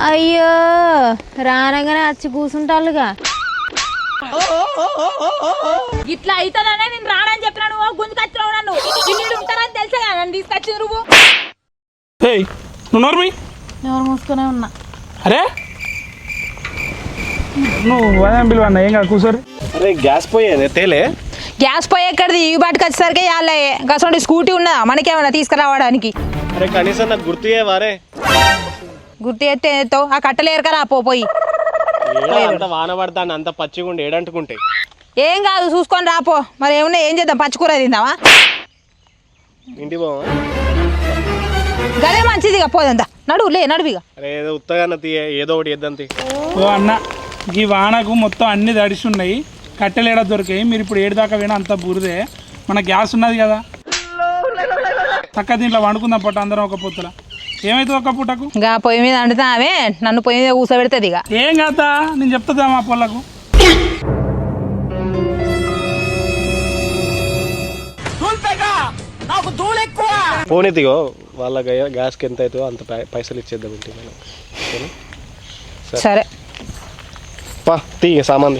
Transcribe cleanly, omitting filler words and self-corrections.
అయ్యో రానగానే వచ్చి కూర్చుంటారుగా. ఇట్లా అవుతుందనే నేను రానని చెప్పినా నువ్వు గుంజు కచ్చినావు. నన్ను ఇల్లు ఉంటారని తెలుసా నన్ను తీసుకొచ్చింది నువ్వు. నువ్వు నోర్మి ఎవరు మూసుకునే ఉన్నా. అరే నువ్వు వదం పిలువన్నా ఏం కాదు కూర్చోరు. అరే గ్యాస్ పోయేది తేలే. గ్యాస్ పోయి ఎక్కడిది ఈ బాటికి వచ్చేసరికి యాళ్ళయ్యే గసండి స్కూటీ ఉన్నదా మనకేమన్నా తీసుకురావడానికి. అరే కనీసం నాకు గుర్తు చేయవారే. గుర్తు ఎత్తే ఆ కట్టలు ఏరకరా పోయి. అంత వాన పడతాను అంత పచ్చిగుండి ఏడంటుకుంటే ఏం కాదు చూసుకొని రాపో. మరి ఏమున్నా ఏం చేద్దాం పచ్చికూర తిందామా? ఇంటి పోవా? గదే మంచిదిగా పోదంతా నడువిగా. అరే ఏదో ఉత్తగా ఏదో ఒకటి చేద్దాం. ఓ అన్న ఈ వానకు మొత్తం అన్ని తడిసి ఉన్నాయి, కట్టెలు ఏడా దొరికాయి. మీరు ఇప్పుడు ఏడు దాకా పోయినా అంత బురదే. మన గ్యాస్ ఉన్నది కదా, చక్క దీంట్లో వండుకుందాం పట్టు అందరం ఒక పొత్తుల. ఏమైతుంది ఒక పూటకు? ఇంకా పొయ్యి మీద వండుతామే, నన్ను పొయ్యి మీద కూర్చోబెడుతుంది. ఇక ఏం కాదా నేను చెప్తుందా మా పొలకు. పోనీతిగో వాళ్ళ గ్యాస్కి ఎంత అవుతుందో అంత పైసలు ఇచ్చేద్దాం ఇంటికి మనం. సరే పా తీ సామాన్.